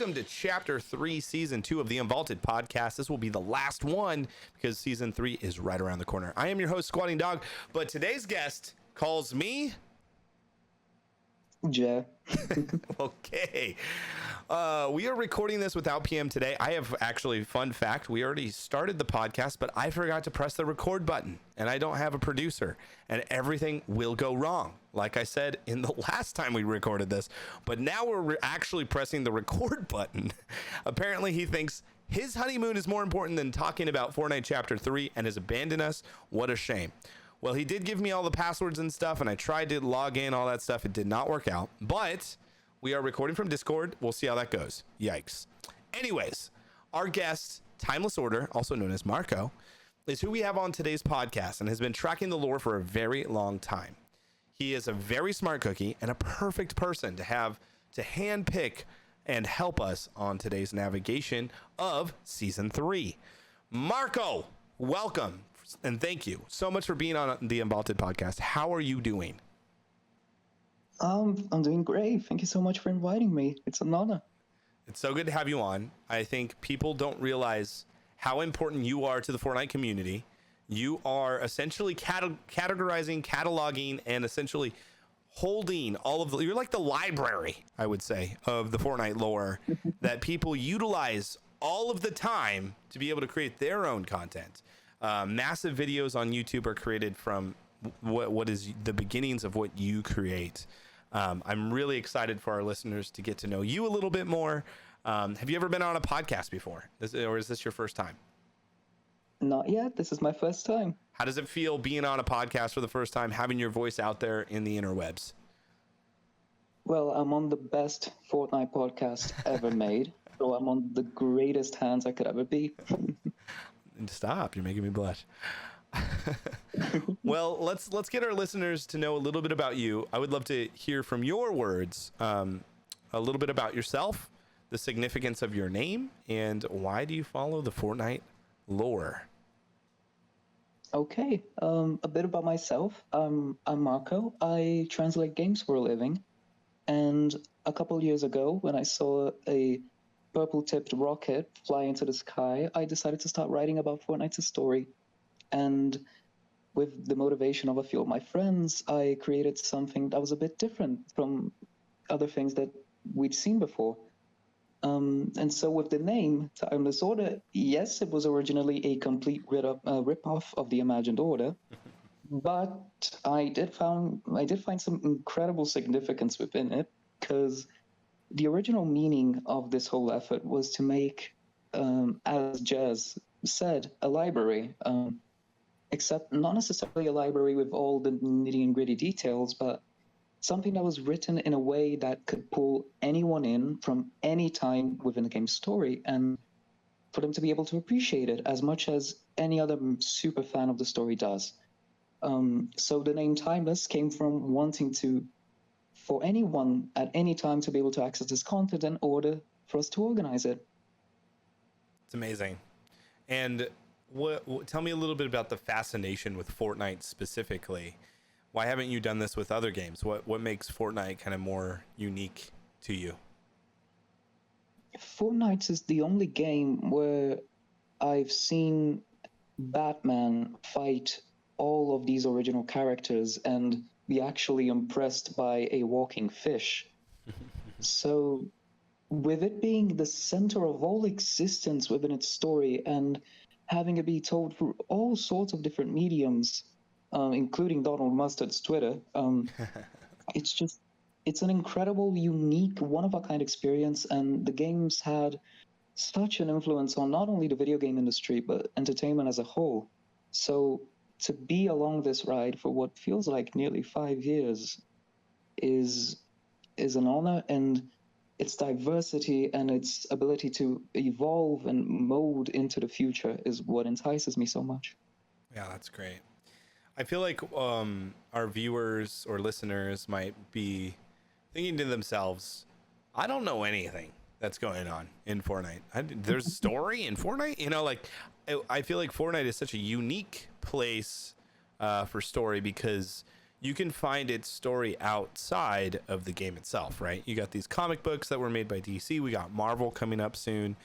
welcome to Chapter 3, Season 2 of the Unvaulted Podcast. This will be the last one because Season 3 is right around the corner. I am your host, Squatingdog, but today's guest calls me... Jay. Okay. We are recording this without PM today. I have actually, fun fact, we already started the podcast, but I forgot to press the record button, and I don't have a producer, and everything will go wrong. Like I said in the last time we recorded this, but now we're actually pressing the record button. Apparently he thinks his honeymoon is more important than talking about Fortnite Chapter 3 and has abandoned us. What a shame. Well, he did give me all the passwords and stuff, and I tried to log in, all that stuff. It did not work out, but we are recording from Discord. We'll see how that goes. Yikes. Anyways, our guest, Timeless Order, also known as Marco, is who we have on today's podcast and has been tracking the lore for a very long time. He is a very smart cookie and a perfect person to have to handpick and help us on today's navigation of Season 3. Marco, welcome. And thank you so much for being on the Unvaulted Podcast. How are you doing? I'm doing great. Thank you so much for inviting me. It's an honor. It's so good to have you on. I think people don't realize how important you are to the Fortnite community. You are essentially categorizing, cataloging, and essentially holding all of the... You're like the library, I would say, of the Fortnite lore that people utilize all of the time to be able to create their own content. Massive videos on YouTube are created from what is the beginnings of what you create. I'm really excited for our listeners to get to know you a little bit more. Have you ever been on a podcast before? Or is this your first time? Not yet. This is my first time. How does it feel being on a podcast for the first time, having your voice out there in the interwebs? Well, I'm on the best Fortnite podcast ever made, so I'm on the greatest hands I could ever be. Stop, you're making me blush. Well, let's get our listeners to know a little bit about you. I would love to hear from your words a little bit about yourself, the significance of your name, and why do you follow the Fortnite lore? Okay, a bit about myself. I'm Marco. I translate games for a living, and a couple years ago when I saw a purple-tipped rocket fly into the sky, I decided to start writing about Fortnite's story. And with the motivation of a few of my friends, I created something that was a bit different from other things that we'd seen before. And so with the name, Timeless Order, yes, it was originally a complete rip-off of the Imagined Order, but I did find some incredible significance within it, because the original meaning of this whole effort was to make, as Jazz said, a library, except not necessarily a library with all the nitty and gritty details, but something that was written in a way that could pull anyone in from any time within the game's story, and for them to be able to appreciate it as much as any other super fan of the story does. So the name Timeless came from wanting to, for anyone at any time, to be able to access this content in order for us to organize it. It's amazing. And tell me a little bit about the fascination with Fortnite specifically. Why haven't you done this with other games? What makes Fortnite kind of more unique to you? Fortnite is the only game where I've seen Batman fight all of these original characters and be actually impressed by a walking fish. So with it being the center of all existence within its story and having it be told through all sorts of different mediums, including Donald Mustard's Twitter, it's an incredible, unique, one-of-a-kind experience, and the game's had such an influence on not only the video game industry, but entertainment as a whole. So to be along this ride for what feels like nearly 5 years is an honor, and its diversity and its ability to evolve and mold into the future is what entices me so much. Yeah, that's great. I feel like our viewers or listeners might be thinking to themselves, I don't know anything that's going on in Fortnite. There's a story in Fortnite? You know, like, I feel like Fortnite is such a unique place for story because you can find its story outside of the game itself, right? You got these comic books that were made by DC. We got Marvel coming up soon.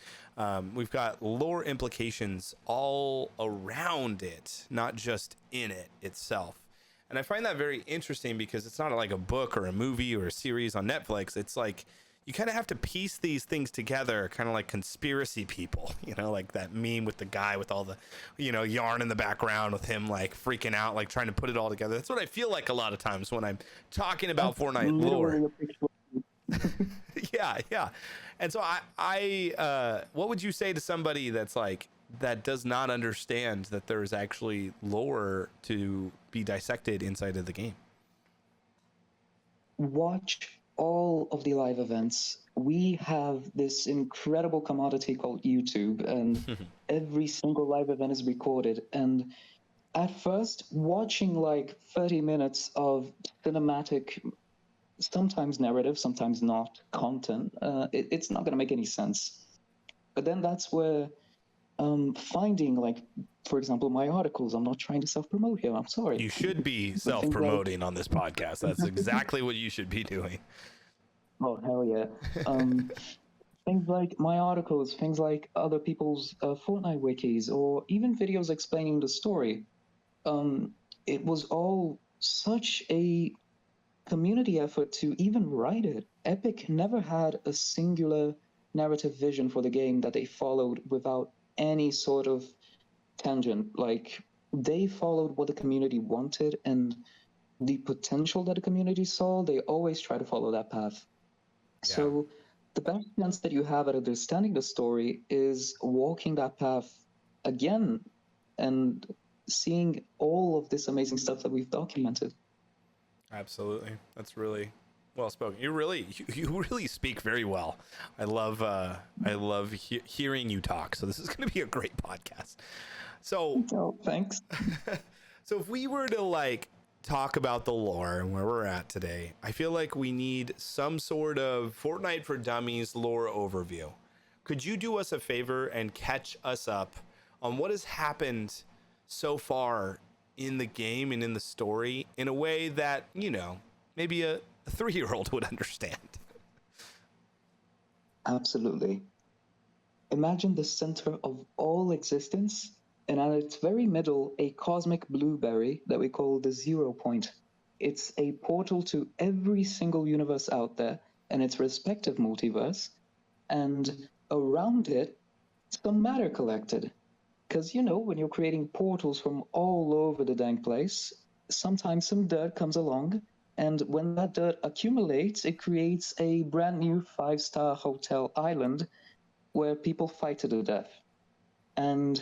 We've got lore implications all around it, not just in it itself. And I find that very interesting because it's not like a book or a movie or a series on Netflix. It's like you kind of have to piece these things together, kind of like conspiracy people, like that meme with the guy with all the, yarn in the background with him like freaking out, like trying to put it all together. That's what I feel like a lot of times when I'm talking about Fortnite lore. Yeah. And so what would you say to somebody that's like, that does not understand that there's actually lore to be dissected inside of the game? Watch all of the live events. We have this incredible commodity called YouTube, and every single live event is recorded. And at first, watching like 30 minutes of cinematic, sometimes narrative, sometimes not, content, it's not going to make any sense. But then that's where finding, like, for example, my articles. I'm not trying to self-promote here. I'm sorry. You should be self-promoting on this podcast. That's exactly what you should be doing. Oh, hell yeah. Things like my articles, things like other people's Fortnite wikis, or even videos explaining the story. It was all such a community effort to even write it. Epic never had a singular narrative vision for the game that they followed without any sort of tangent. Like, they followed what the community wanted and the potential that the community saw. They always try to follow that path. Yeah. So the best chance that you have at understanding the story is walking that path again and seeing all of this amazing stuff that we've documented. Absolutely. That's really well spoken. You really speak very well. I love hearing you talk. So this is going to be a great podcast. So thanks. So if we were to like talk about the lore and where we're at today, I feel like we need some sort of Fortnite for Dummies lore overview. Could you do us a favor and catch us up on what has happened so far in the game and in the story in a way that, maybe a 3-year-old would understand? Absolutely. Imagine the center of all existence, and at its very middle, a cosmic blueberry that we call the 0 point. It's a portal to every single universe out there and its respective multiverse, and around it, some matter collected. Because, when you're creating portals from all over the dang place, sometimes some dirt comes along, and when that dirt accumulates, it creates a brand new 5-star hotel island where people fight to the death. And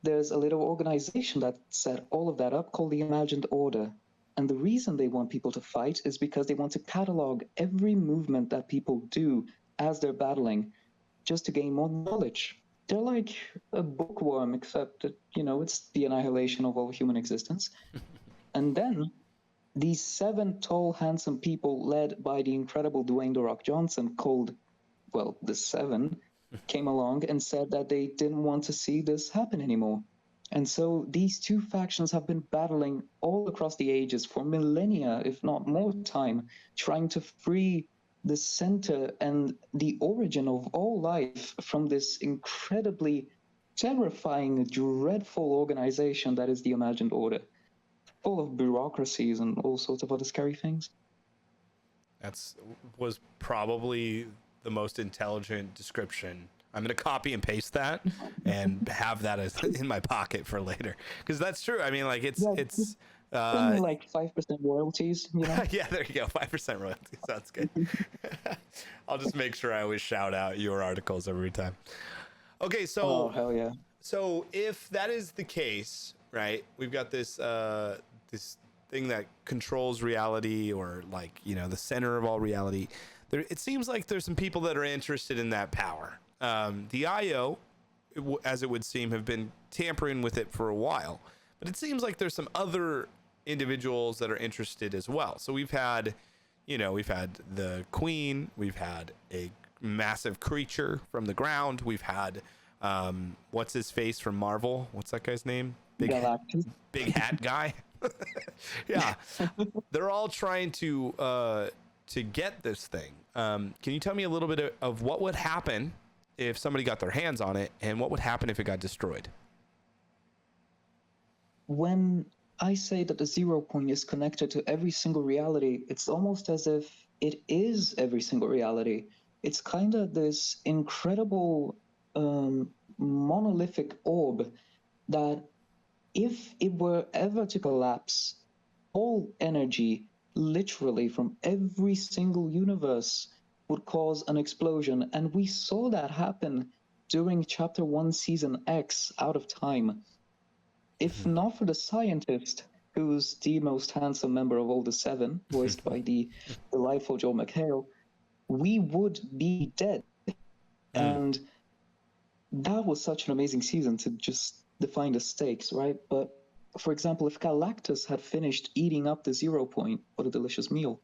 there's a little organization that set all of that up called the Imagined Order. And the reason they want people to fight is because they want to catalog every movement that people do as they're battling, just to gain more knowledge. They're like a bookworm, except that, it's the annihilation of all human existence. And then these 7 tall, handsome people led by the incredible Dwayne "The Rock" Johnson, called, well, the 7, came along and said that they didn't want to see this happen anymore. And so these two factions have been battling all across the ages for millennia, if not more time, trying to free the center and the origin of all life from this incredibly terrifying, dreadful organization that is the Imagined Order, full of bureaucracies and all sorts of other scary things. Was probably the most intelligent description. I'm going to copy and paste that and have that as in my pocket for later, because that's true. I mean, like it's like 5% royalties, Yeah, there you go. 5% royalties. Sounds good. I'll just make sure I always shout out your articles every time. Okay, so oh hell yeah. So if that is the case, right? We've got this this thing that controls reality, or like, the center of all reality. It seems like there's some people that are interested in that power. The IO, as it would seem, have been tampering with it for a while, but it seems like there's some other individuals that are interested as well. So we've had the Queen, we've had a massive creature from the ground, we've had what's his face from Marvel? What's that guy's name? Big hat guy. Yeah, they're all trying to get this thing. Can you tell me a little bit of what would happen if somebody got their hands on it, and what would happen if it got destroyed? When I say that the 0 point is connected to every single reality, it's almost as if it is every single reality. It's kind of this incredible monolithic orb that if it were ever to collapse, all energy, literally from every single universe, would cause an explosion. And we saw that happen during Chapter 1, Season X, Out of Time. If not for the scientist, who's the most handsome member of all the seven, voiced by the delightful Joel McHale, we would be dead. And that was such an amazing season to just define the stakes, right? But for example, if Galactus had finished eating up the 0 point, what a delicious meal,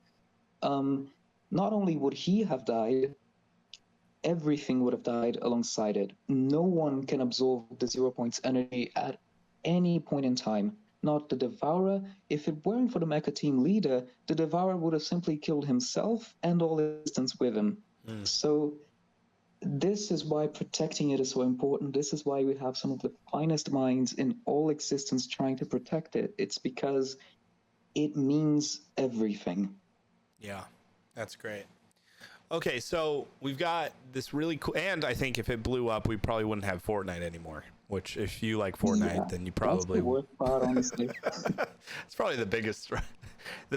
not only would he have died, everything would have died alongside it. No one can absorb the 0 point's energy at any point in time. Not the Devourer. If it weren't for the Mecha Team leader, the Devourer would have simply killed himself and all existence with him. So this is why protecting it is so important. This is why we have some of the finest minds in all existence trying to protect it. It's because it means everything. Yeah, that's great. Okay, so we've got this really cool, and I think if it blew up, we probably wouldn't have Fortnite anymore. Which, if you like Fortnite, then you probably. That's the worst part, honestly. It's probably the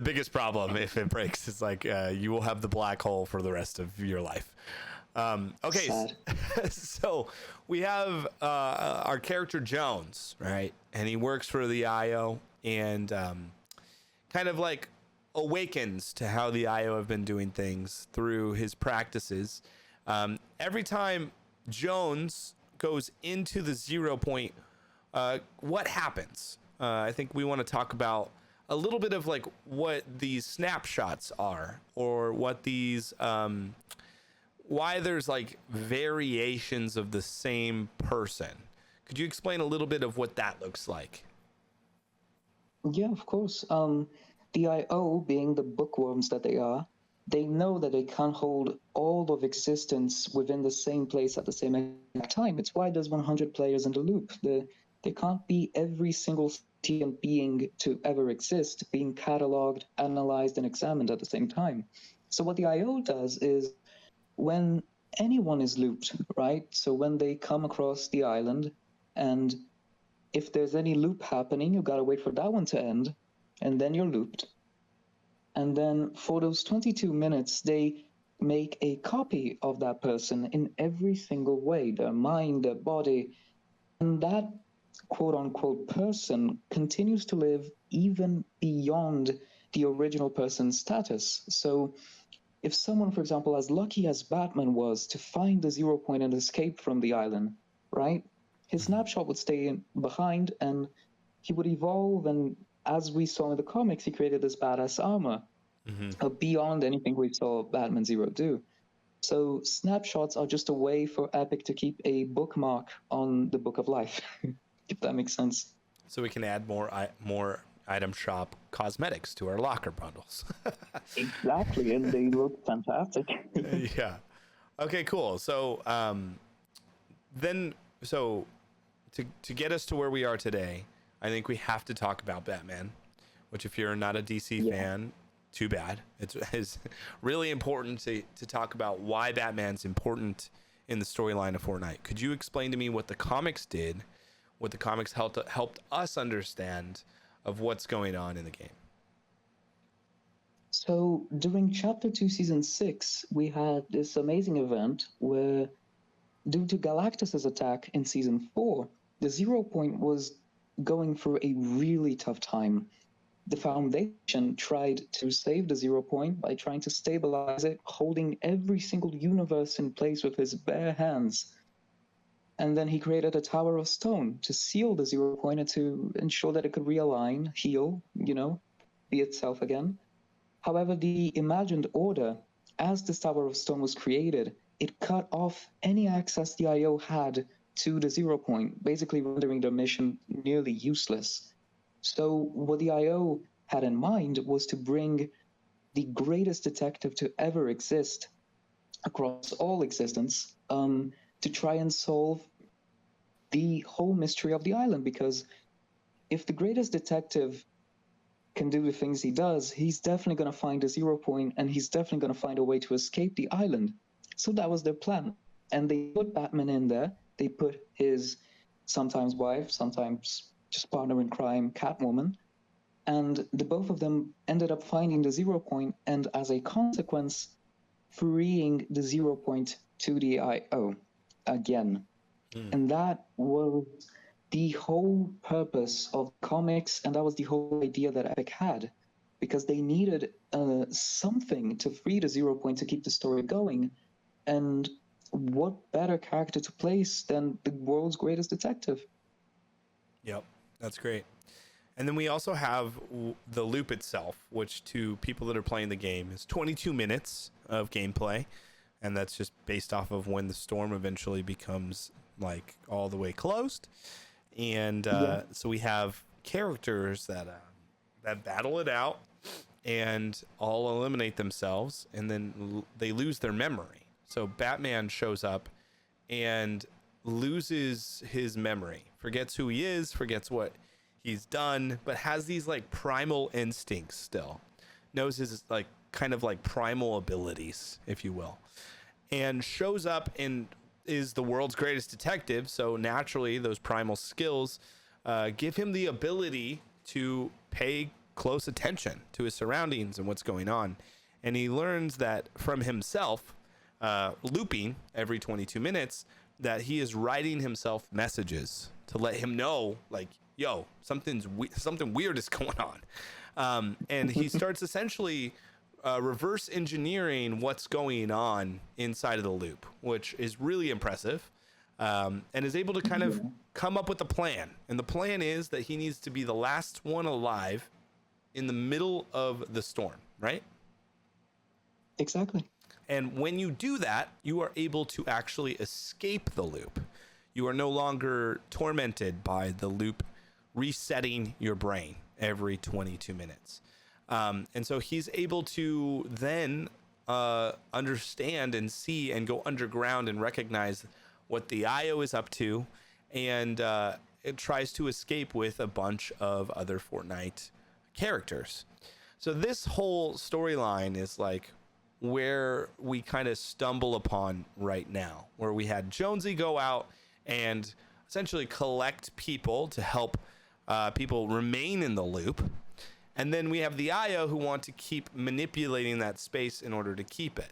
biggest problem if it breaks. It's like you will have the black hole for the rest of your life. Okay, so we have our character Jones, right? And he works for the IO and kind of like awakens to how the IO have been doing things through his practices. Every time Jones goes into the 0 point, what happens? I think we want to talk about a little bit of like what these snapshots are, or what these why there's like variations of the same person. Could you explain a little bit of what that looks like? Yeah, of course. The IO, being the bookworms that they are, they know that they can't hold all of existence within the same place at the same exact time. It's why there's 100 players in the loop. They can't be every single sentient being to ever exist being cataloged, analyzed, and examined at the same time. So what the IO does is, when anyone is looped, right? So when they come across the island, and if there's any loop happening, you gotta wait for that one to end, and then you're looped. And then for those 22 minutes, they make a copy of that person in every single way, their mind, their body. And that quote unquote person continues to live even beyond the original person's status. So if someone, for example, as lucky as Batman was to find the 0 point and escape from the island, right? His snapshot would stay behind and he would evolve, and as we saw in the comics, he created this badass armor beyond anything we saw Batman Zero do. So snapshots are just a way for Epic to keep a bookmark on the Book of Life, if that makes sense. So we can add more item shop cosmetics to our locker bundles. Exactly, and they look fantastic. Yeah. Okay, cool. So to get us to where we are today, I think we have to talk about Batman, which if you're not a DC fan, too bad. It's really important to talk about why Batman's important in the storyline of Fortnite. Could you explain to me what the comics did, what the comics helped us understand of what's going on in the game? So during Chapter 2, Season 6, we had this amazing event where, due to Galactus's attack in Season 4, the 0 point was going through a really tough time. The Foundation tried to save the 0 point by trying to stabilize it, holding every single universe in place with his bare hands. And then he created a Tower of Stone to seal the 0 point and to ensure that it could realign, heal, be itself again. However, the imagined order, as this Tower of Stone was created, it cut off any access the IO had to the 0 point, basically rendering their mission nearly useless. So what the IO had in mind was to bring the greatest detective to ever exist across all existence, to try and solve the whole mystery of the island. Because if the greatest detective can do the things he does, he's definitely going to find a zero point, and he's definitely going to find a way to escape the island. So that was their plan. And they put Batman in there. They put his sometimes wife, sometimes just partner in crime, Catwoman. And the both of them ended up finding the zero point, and as a consequence, freeing the zero point to the IO again. And that was the whole purpose of comics, and that was the whole idea that Epic had, because they needed something to free the zero point to keep the story going. And what better character to place than the world's greatest detective? Yep, that's great. And then we also have the loop itself, which to people that are playing the game is 22 minutes of gameplay. And that's just based off of when the storm eventually becomes like all the way closed. And so we have characters that battle it out and all eliminate themselves, and then they lose their memory. So Batman shows up and loses his memory, forgets who he is, forgets what he's done, but has these like primal instincts still, knows his like kind of like primal abilities, if you will, and shows up and is the world's greatest detective. So naturally those primal skills give him the ability to pay close attention to his surroundings and what's going on. And he learns that from himself, looping every 22 minutes, that he is writing himself messages to let him know, like, yo, something weird is going on. And he starts essentially reverse engineering what's going on inside of the loop, which is really impressive, and is able to kind of come up with a plan. And the plan is that he needs to be the last one alive in the middle of the storm, right? Exactly. And when you do that, you are able to actually escape the loop. You are no longer tormented by the loop resetting your brain every 22 minutes. And so he's able to then understand and see and go underground and recognize what the IO is up to. And it tries to escape with a bunch of other Fortnite characters. So this whole storyline is like where we kind of stumble upon right now, where we had Jonesy go out and essentially collect people to help people remain in the loop. And then we have the IO who want to keep manipulating that space in order to keep it.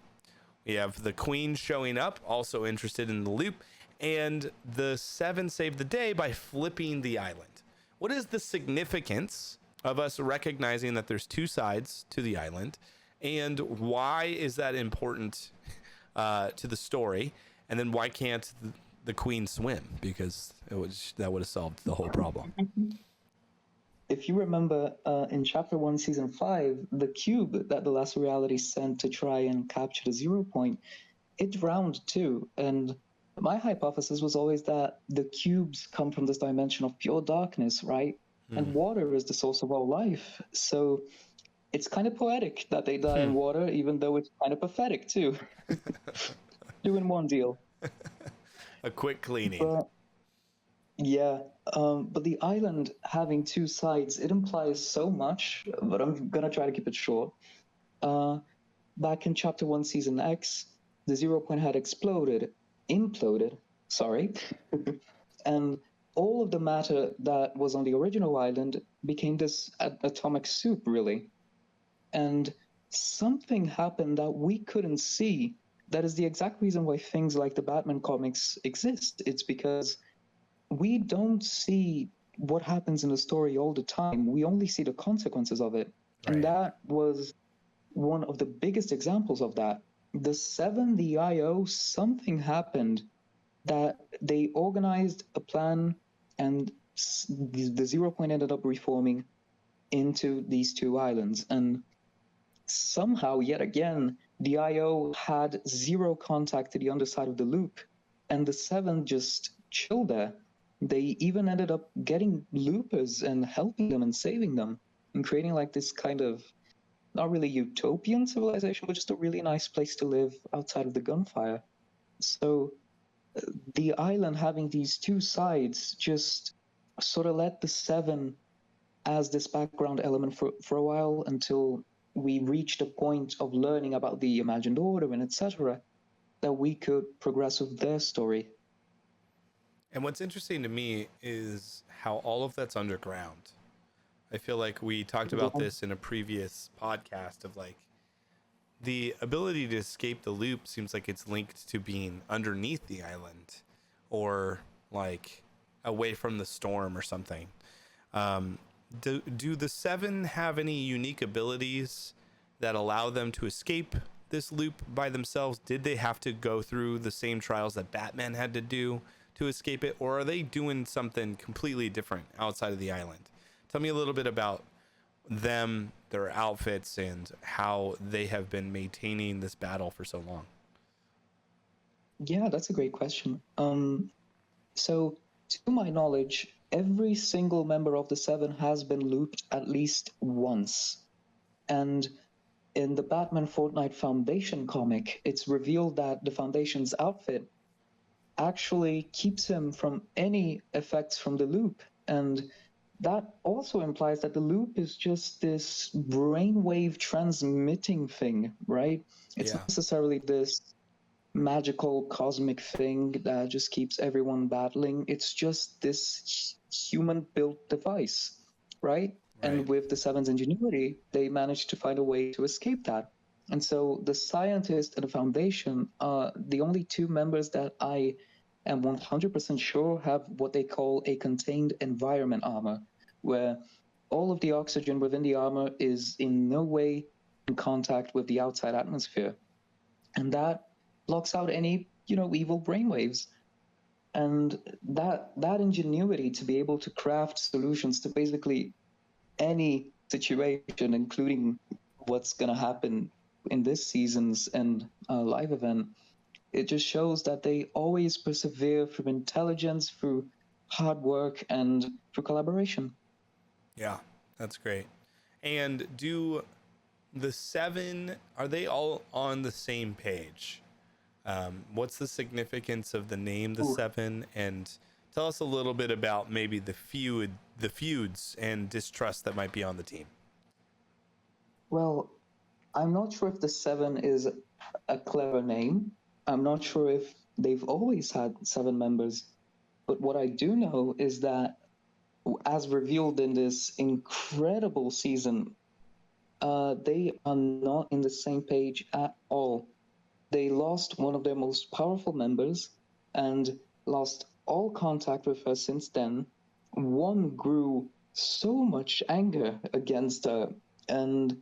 We have the Queen showing up, also interested in the loop, and the Seven save the day by flipping the island. What is the significance of us recognizing that there's two sides to the island, and why is that important to the story? And then why can't the Queen swim? Because that would have solved the whole problem. If you remember, in Chapter 1, Season 5, the cube that the Last Reality sent to try and capture the zero point, it drowned too. And my hypothesis was always that the cubes come from this dimension of pure darkness, right? And water is the source of all life. So it's kind of poetic that they die in water, even though it's kind of pathetic too. Doing one deal. A quick cleaning. But the island having two sides, it implies so much, but I'm gonna try to keep it short. Back in Chapter 1, Season X, the zero point had imploded, sorry, and all of the matter that was on the original island became this atomic soup, really. And something happened that we couldn't see. That is the exact reason why things like the Batman comics exist. It's because we don't see what happens in the story all the time. We only see the consequences of it. Right. And that was one of the biggest examples of that. The Seven, the IO, something happened that they organized a plan, and the zero point ended up reforming into these two islands. And somehow, yet again, the IO had zero contact to the underside of the loop, and the Seven just chilled there. They even ended up getting loopers and helping them and saving them and creating like this kind of not really utopian civilization, but just a really nice place to live outside of the gunfire. So the island having these two sides just sort of let the seven as this background element for a while until we reached a point of learning about the imagined order and etc. that we could progress with their story. And what's interesting to me is how all of that's underground. I feel like we talked about this in a previous podcast of like the ability to escape the loop seems like it's linked to being underneath the island or like away from the storm or something. Do the seven have any unique abilities that allow them to escape this loop by themselves? Did they have to go through the same trials that Batman had to do to escape it, or are they doing something completely different outside of the island? Tell me a little bit about them, their outfits, and how they have been maintaining this battle for so long. Yeah, that's a great question. So to my knowledge, every single member of the Seven has been looped at least once. And in the Batman Fortnite Foundation comic, it's revealed that the Foundation's outfit actually keeps him from any effects from the loop. And that also implies that the loop is just this brainwave transmitting thing, right? It's not necessarily this magical cosmic thing that just keeps everyone battling. It's just this human built device, right? And with the Seven's ingenuity, they managed to find a way to escape that. And so the scientist and the Foundation are the only two members that I am 100% sure have what they call a contained environment armor, where all of the oxygen within the armor is in no way in contact with the outside atmosphere. And that blocks out any, evil brainwaves. And that ingenuity to be able to craft solutions to basically any situation, including what's going to happen in this season's and live event, it just shows that they always persevere through intelligence, through hard work, and through collaboration. Yeah, that's great. And do the seven, are they all on the same page? What's the significance of the name the Seven? And tell us a little bit about maybe the feuds and distrust that might be on the team. Well, I'm not sure if the Seven is a clever name. I'm not sure if they've always had seven members. But what I do know is that, as revealed in this incredible season, they are not in the same page at all. They lost one of their most powerful members and lost all contact with her since then. One grew so much anger against her, and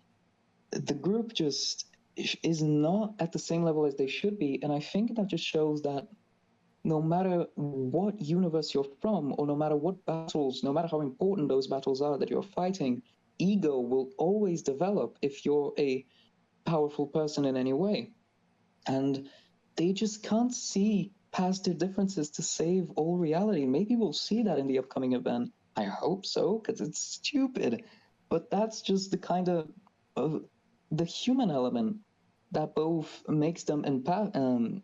the group just is not at the same level as they should be. And I think that just shows that no matter what universe you're from, or no matter what battles, no matter how important those battles are that you're fighting, ego will always develop if you're a powerful person in any way. And they just can't see past their differences to save all reality. Maybe we'll see that in the upcoming event. I hope so, because it's stupid. But that's just the kind of the human element that both makes them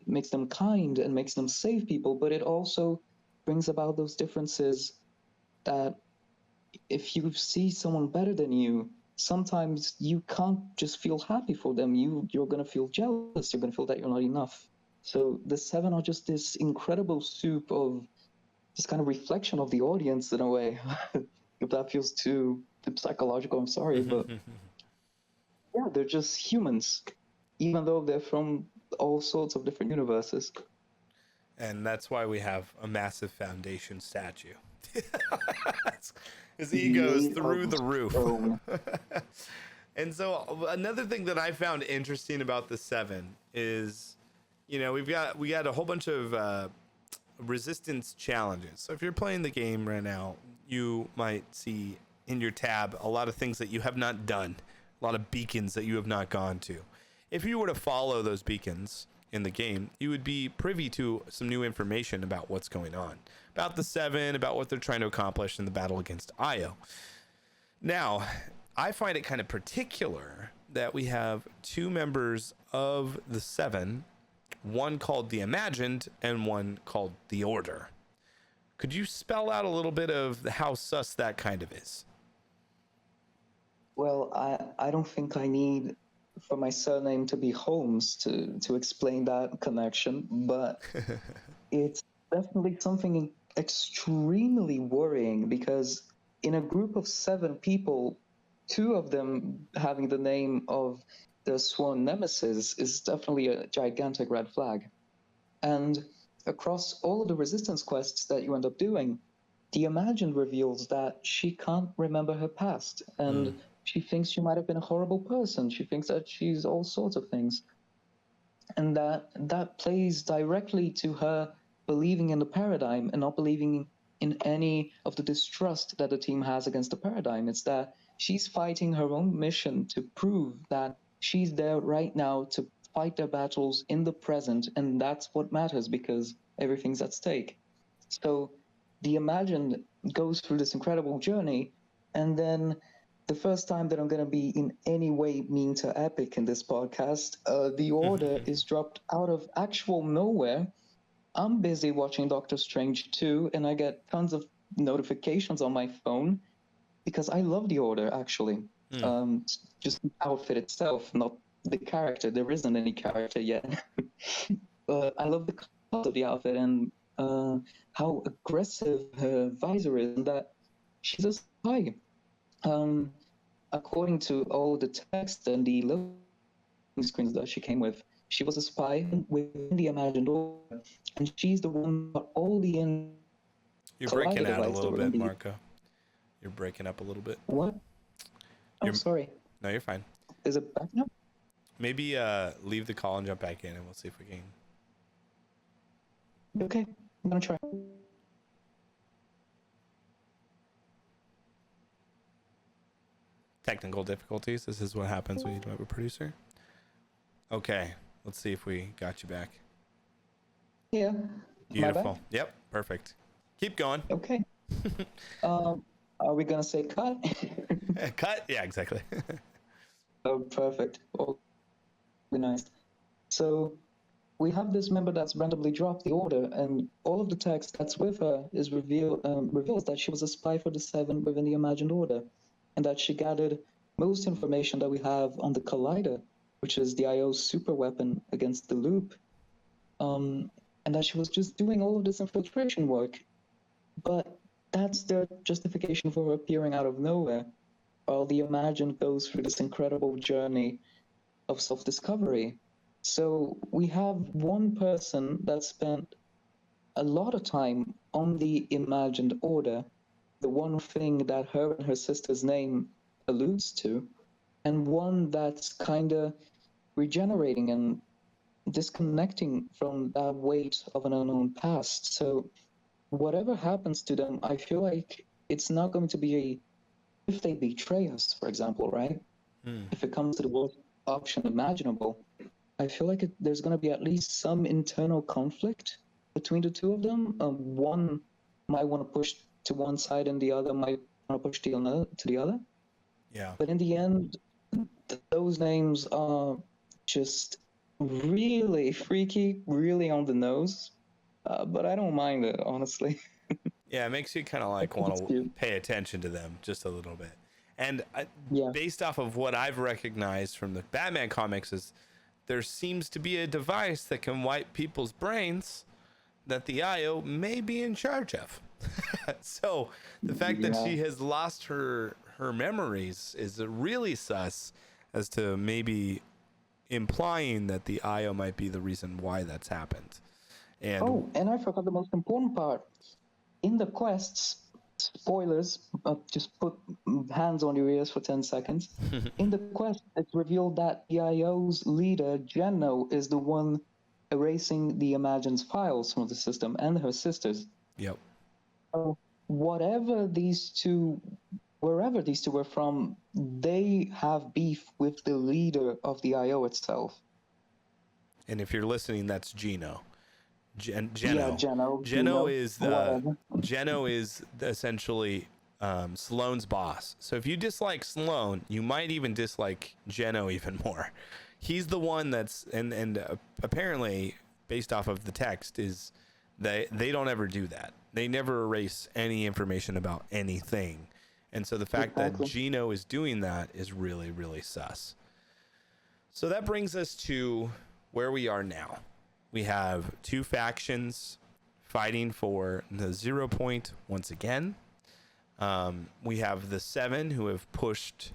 makes them kind and makes them save people, but it also brings about those differences that if you see someone better than you, sometimes you can't just feel happy for them. You're gonna feel jealous. You're gonna feel that you're not enough. So the seven are just this incredible soup of this kind of reflection of the audience in a way. If that feels too psychological, I'm sorry, but yeah, they're just humans, even though they're from all sorts of different universes. And that's why we have a massive Foundation statue. His ego is through the roof. And so another thing that I found interesting about the Seven is, we got a whole bunch of resistance challenges. So if you're playing the game right now, you might see in your tab a lot of things that you have not done, a lot of beacons that you have not gone to. If you were to follow those beacons, in the game, you would be privy to some new information about what's going on, about the Seven, about what they're trying to accomplish in the battle against Io. Now, I find it kind of particular that we have two members of the Seven, one called the Imagined and one called the Order. Could you spell out a little bit of how sus that kind of is? Well, I don't think I need for my surname to be Holmes to explain that connection, but it's definitely something extremely worrying because in a group of 7 people, 2 of them having the name of their sworn nemesis is definitely a gigantic red flag. And across all of the resistance quests that you end up doing, the Imagined reveals that she can't remember her past, and she thinks she might have been a horrible person. She thinks that she's all sorts of things. And that plays directly to her believing in the paradigm and not believing in any of the distrust that the team has against the paradigm. It's that she's fighting her own mission to prove that she's there right now to fight their battles in the present, and that's what matters because everything's at stake. So the Imagined goes through this incredible journey, and then the first time that I'm going to be in any way mean to Epic in this podcast, the Order is dropped out of actual nowhere. I'm busy watching Doctor Strange 2, and I get tons of notifications on my phone because I love the Order, actually. Just the outfit itself, not the character. There isn't any character yet. But I love the color of the outfit and how aggressive her visor is, and that she's a spy. According to all the text and the loading screens that she came with, she was a spy within the Imagined Order, and she's the one got all the You're breaking out a little bit, Marco. You're breaking up a little bit. What? I'm sorry. No, you're fine. Is it back now? Maybe leave the call and jump back in, and we'll see if we can. Okay, I'm gonna try. Technical difficulties. This is what happens when you don't have a producer. Okay, let's see if we got you back. Yeah. Beautiful. Yep, perfect. Keep going. Okay. Are we gonna say cut? Cut? Yeah, exactly. Oh, perfect. Oh, nice. So we have this member that's randomly dropped the Order, and all of the text that's with her is reveals that she was a spy for the Seven within the Imagined Order, and that she gathered most information that we have on the Collider, which is the IO's super weapon against the Loop, and that she was just doing all of this infiltration work. But that's their justification for her appearing out of nowhere, while the Imagined goes through this incredible journey of self-discovery. So we have one person that spent a lot of time on the Imagined Order, the one thing that her and her sister's name alludes to, and one that's kind of regenerating and disconnecting from that weight of an unknown past. So whatever happens to them, I feel like it's not going to be if they betray us, for example, right? If it comes to the worst option imaginable, I feel like there's going to be at least some internal conflict between the two of them. One might want to push to one side and the other might want to push to the other. Yeah. But in the end, those names are just really freaky, really on the nose. But I don't mind it, honestly. Yeah, it makes you kind of like want to pay attention to them just a little bit. And based off of what I've recognized from the Batman comics is there seems to be a device that can wipe people's brains that the IO may be in charge of. So the fact that she has lost her memories is really sus as to maybe implying that the IO might be the reason why that's happened. And and I forgot the most important part. In the quests, spoilers, just put hands on your ears for 10 seconds. In the quest, it's revealed that the IO's leader, Geno, is the one erasing the Imagine's files from the system and her sisters. Yep. So wherever these two were from, they have beef with the leader of the IO itself. And if you're listening, that's Geno. Geno. Yeah, Geno. Geno is whatever. Geno is essentially Sloane's boss. So if you dislike Sloane, you might even dislike Geno even more. He's the one that's and apparently based off of the text is they don't ever do that. They never erase any information about anything. And so the fact that Geno is doing that is really, really sus. So that brings us to where we are now. We have two factions fighting for the 0 point once again. We have the 7 who have pushed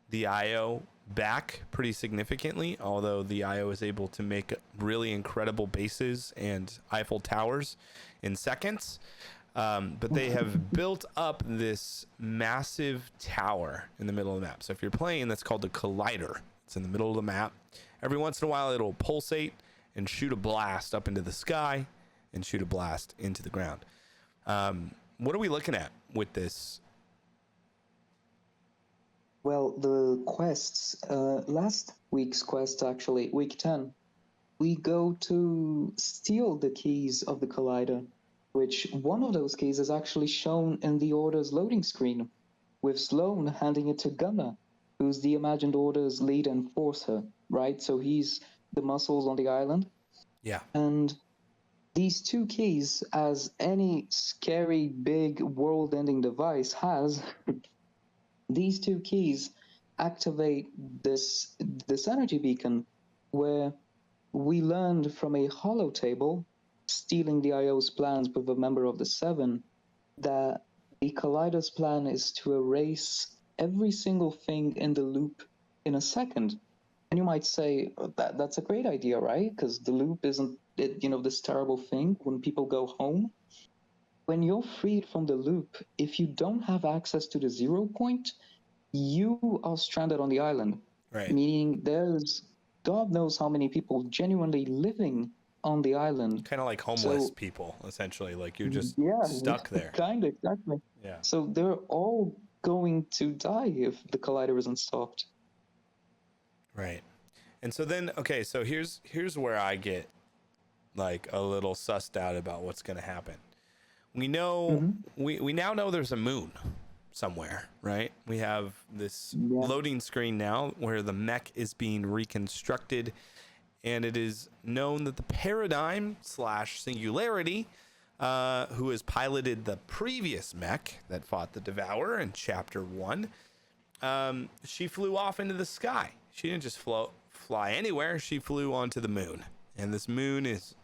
the IO back pretty significantly, although the IO is able to make really incredible bases and Eiffel Towers in seconds. But they have built up this massive tower in the middle of the map. So if you're playing, that's called the Collider. It's in the middle of the map. Every once in a while, it'll pulsate and shoot a blast up into the sky and shoot a blast into the ground. What are we looking at with this? Well, the quests, last week's quest, actually, week 10, we go to steal the keys of the Collider, which one of those keys is actually shown in the Order's loading screen, with Sloane handing it to Gunnar, who's the imagined Order's lead enforcer, right? So he's the muscles on the island. Yeah. And these two keys, as any scary, big, world-ending device has, these two keys activate this energy beacon, where we learned from a holo table, stealing the IO's plans with a member of the 7, that the Collider's plan is to erase every single thing in the loop in a second. And you might say, that's a great idea, right? Because the loop isn't, this terrible thing when people go home. When you're freed from the loop, if you don't have access to the 0 point, you are stranded on the island. Right. Meaning there's God knows how many people genuinely living on the island. Kind of like homeless people, essentially. Like you're just stuck there. Kind of, exactly. Yeah. So they're all going to die if the Collider isn't stopped. Right. And so then, okay, so here's where I get like a little sussed out about what's going to happen. We know, we now know there's a moon somewhere, right? We have this loading screen now where the mech is being reconstructed, and it is known that the Paradigm / Singularity, who has piloted the previous mech that fought the Devourer in Chapter 1, she flew off into the sky. She didn't just fly anywhere. She flew onto the moon. And this moon is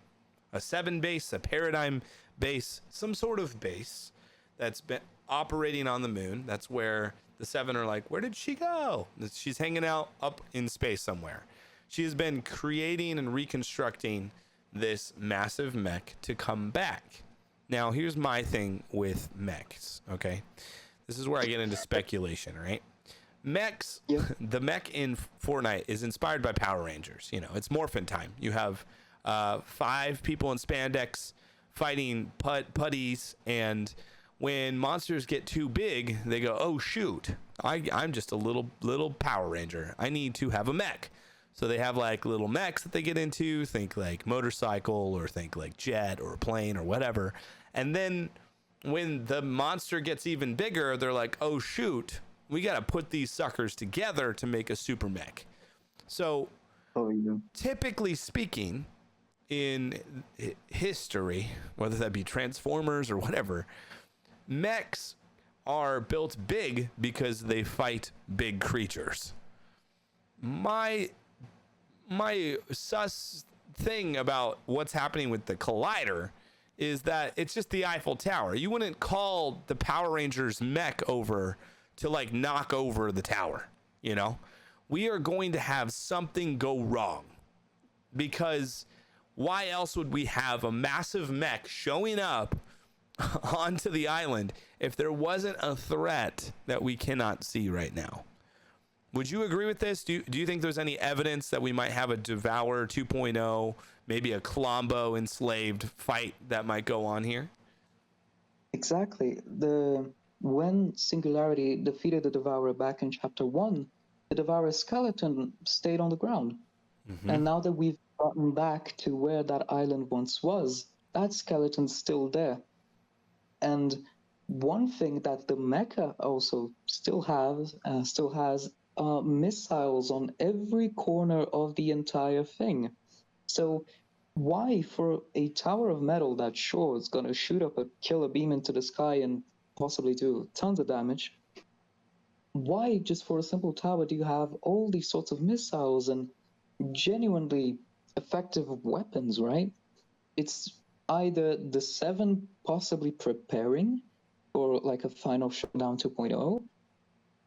a 7 base, a Paradigm base, some sort of base that's been operating on the moon. That's where the 7 are like, where did she go? She's hanging out up in space somewhere. She has been creating and reconstructing this massive mech to come back. Now, here's my thing with mechs, okay? This is where I get into speculation, right? Mechs, the mech in Fortnite is inspired by Power Rangers. It's morphin time. You have 5 people in spandex fighting putties, and when monsters get too big, they go, oh shoot, I'm just a little Power Ranger. I need to have a mech. So they have like little mechs that they get into, think like motorcycle or think like jet or plane or whatever. And then when the monster gets even bigger, they're like, oh shoot, we got to put these suckers together to make a super mech. So typically speaking, in history, whether that be Transformers or whatever, mechs are built big because they fight big creatures. My sus thing about what's happening with the Collider is that it's just the Eiffel Tower. You wouldn't call the Power Rangers mech over to like knock over the tower. We are going to have something go wrong, because why else would we have a massive mech showing up onto the island if there wasn't a threat that we cannot see right now? Would you agree with this? Do you think there's any evidence that we might have a Devourer 2.0, maybe a Colombo enslaved fight that might go on here? Exactly. When Singularity defeated the Devourer back in Chapter 1, the Devourer skeleton stayed on the ground. And now that we've gotten back to where that island once was, that skeleton's still there. And one thing that the mecha also still has missiles on every corner of the entire thing. So why, for a tower of metal that sure is going to shoot up a killer beam into the sky and possibly do tons of damage, why just for a simple tower do you have all these sorts of missiles and genuinely effective weapons, right? It's either the Seven possibly preparing for like a final showdown 2.0,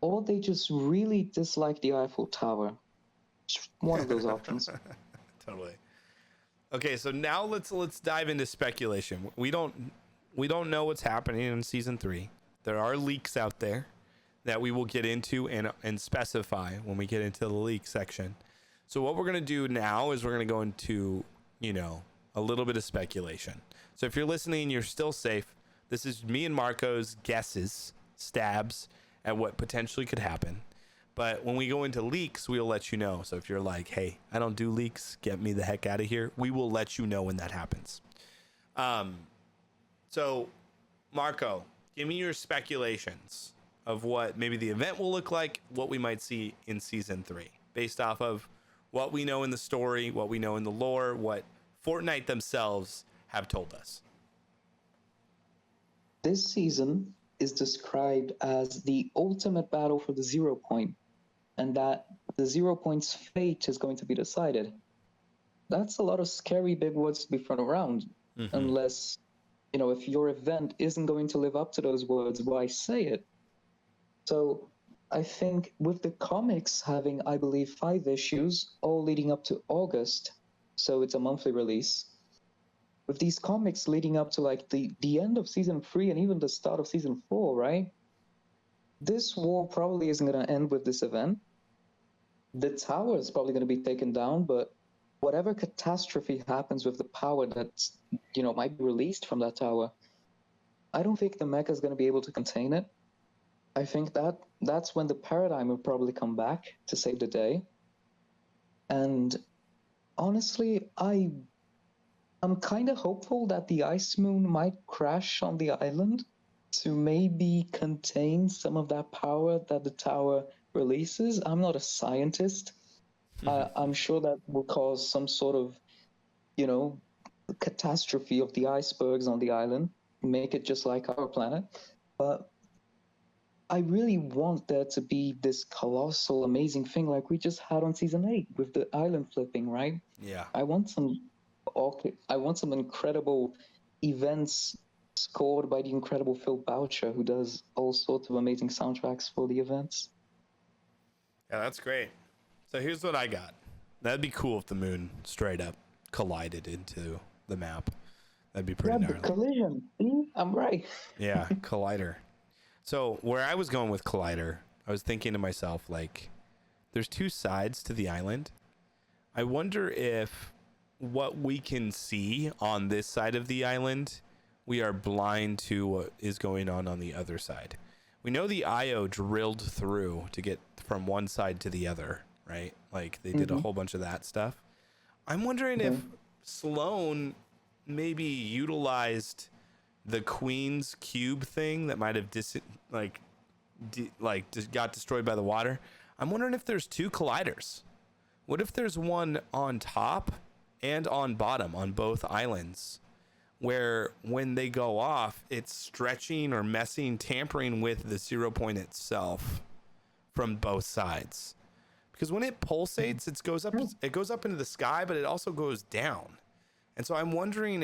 or they just really dislike the Eiffel Tower. It's one of those options. Totally. Okay, so now let's dive into speculation. We don't know what's happening in season 3. There are leaks out there that we will get into and specify when we get into the leak section. So what we're going to do now is we're going to go into, a little bit of speculation. So if you're listening, you're still safe. This is me and Marco's guesses, stabs at what potentially could happen. But when we go into leaks, we'll let you know. So if you're like, hey, I don't do leaks, get me the heck out of here, we will let you know when that happens. So Marco, give me your speculations of what maybe the event will look like, what we might see in season 3, based off of what we know in the story, what we know in the lore, what Fortnite themselves have told us. This season is described as the ultimate battle for the 0 point, and that the 0 point's fate is going to be decided. That's a lot of scary big words to be thrown around, unless, if your event isn't going to live up to those words, why say it? So I think with the comics having, I believe, 5 issues, all leading up to August, so it's a monthly release, with these comics leading up to like the end of season 3 and even the start of season 4, right? This war probably isn't going to end with this event. The tower is probably going to be taken down, but whatever catastrophe happens with the power that's, might be released from that tower, I don't think the mecha is going to be able to contain it. I think that's when the paradigm will probably come back to save the day. And honestly, I'm kind of hopeful that the ice moon might crash on the island to maybe contain some of that power that the tower releases. I'm not a scientist. I'm sure that will cause some sort of, catastrophe of the icebergs on the island, make it just like our planet. But I really want there to be this colossal, amazing thing like we just had on season 8 with the island flipping, right? Yeah. I want some incredible events scored by the incredible Phil Boucher, who does all sorts of amazing soundtracks for the events. Yeah, that's great. So here's what I got. That'd be cool if the moon straight up collided into the map. That'd be pretty gnarly. The collision. See? I'm right. Yeah, collider. So where I was going with collider, I was thinking to myself, like, there's 2 sides to the island. I wonder if what we can see on this side of the island, we are blind to what is going on the other side. We know the IO drilled through to get from one side to the other, right? Like they did a whole bunch of that stuff. I'm wondering if Sloan maybe utilized the Queen's cube thing that might have got destroyed by the water. I'm wondering if there's 2 colliders. What if there's one on top and on bottom on both islands, where when they go off, it's stretching or messing, tampering with the 0 point itself from both sides? Because when it pulsates, it goes up into the sky, but it also goes down. And so I'm wondering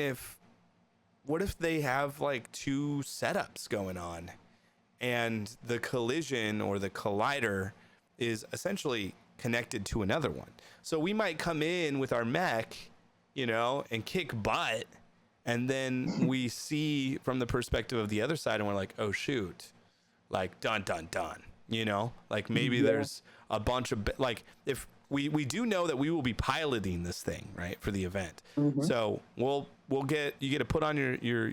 what if they have like 2 setups going on, and the collision or the collider is essentially connected to another one. So we might come in with our mech, and kick butt, and then we see from the perspective of the other side, and we're like, oh shoot, like dun dun dun, like maybe there's a bunch of like, if we do know that we will be piloting this thing, right, for the event. So you get to put on your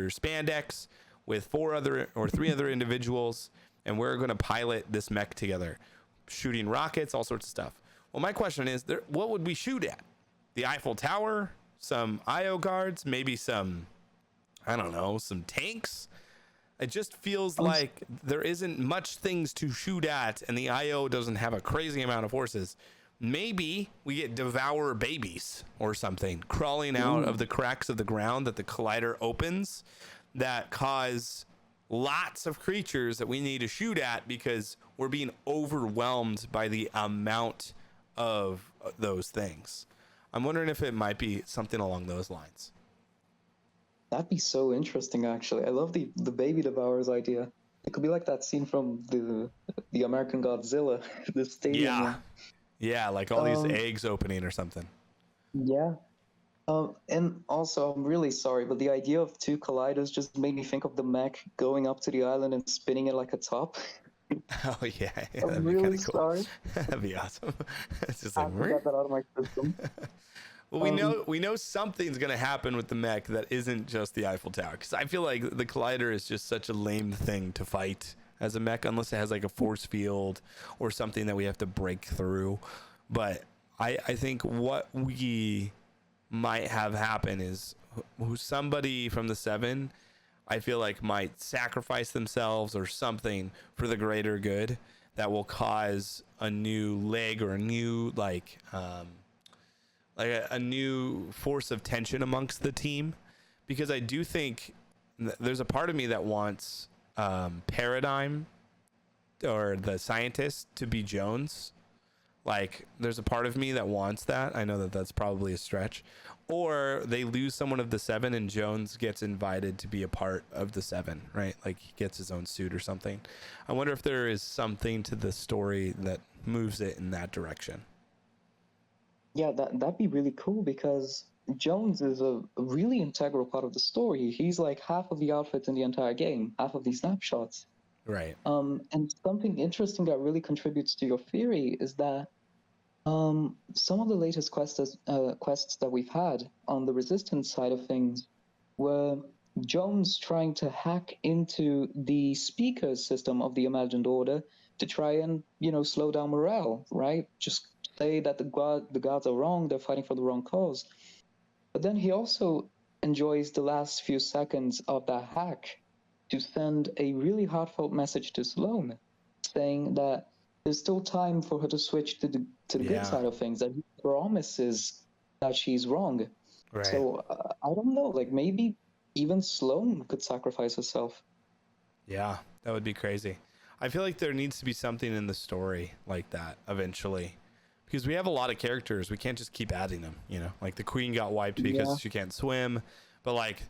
spandex with 3 other individuals, and we're going to pilot this mech together, shooting rockets, all sorts of stuff. Well, my question is, what would we shoot at? the Eiffel Tower, some IO guards, maybe some, I don't know, some tanks. It just feels like there isn't much things to shoot at, and the IO doesn't have a crazy amount of horses. Maybe we get Devourer babies or something crawling out of the cracks of the ground that the collider opens that cause lots of creatures that we need to shoot at because we're being overwhelmed by the amount of those things. I'm wondering if it might be something along those lines. That'd be so interesting, actually. I love the baby devourers idea. It could be like that scene from the American Godzilla, the stadium one. Yeah, like all these eggs opening or something. Yeah. And also, I'm really sorry, but the idea of two colliders just made me think of the mech going up to the island and spinning it like a top. Oh yeah, I'm that'd be really kind of cool. sorry. That'd be awesome. It's just I like, have to get that out of my system. well, we know something's gonna happen with the mech that isn't just the Eiffel Tower, because I feel like the collider is just such a lame thing to fight as a mech unless it has like a force field or something that we have to break through. But I think what we might have happen is somebody from the 7, I feel like, might sacrifice themselves or something for the greater good that will cause a new leg or a new a new force of tension amongst the team, because I do think there's a part of me that wants Paradigm or the scientist to be Jones. Like, there's a part of me that wants that. I know that that's probably a stretch. Or they lose someone of the 7 and Jones gets invited to be a part of the 7, right? Like, he gets his own suit or something. I wonder if there is something to the story that moves it in that direction. Yeah, that'd be really cool because Jones is a really integral part of the story. He's like half of the outfits in the entire game, half of the snapshots. Right. And something interesting that really contributes to your theory is that some of the latest quests that we've had on the resistance side of things were Jones trying to hack into the speaker system of the imagined order to try and, slow down morale, right? Just say that the gods are wrong, they're fighting for the wrong cause. But then he also enjoys the last few seconds of that hack to send a really heartfelt message to Sloane, saying that there's still time for her to switch to the good side of things, that he promises that she's wrong. Right. So I don't know, like maybe even Sloane could sacrifice herself. Yeah, that would be crazy. I feel like there needs to be something in the story like that eventually, because we have a lot of characters. We can't just keep adding them, like the queen got wiped because she can't swim, but like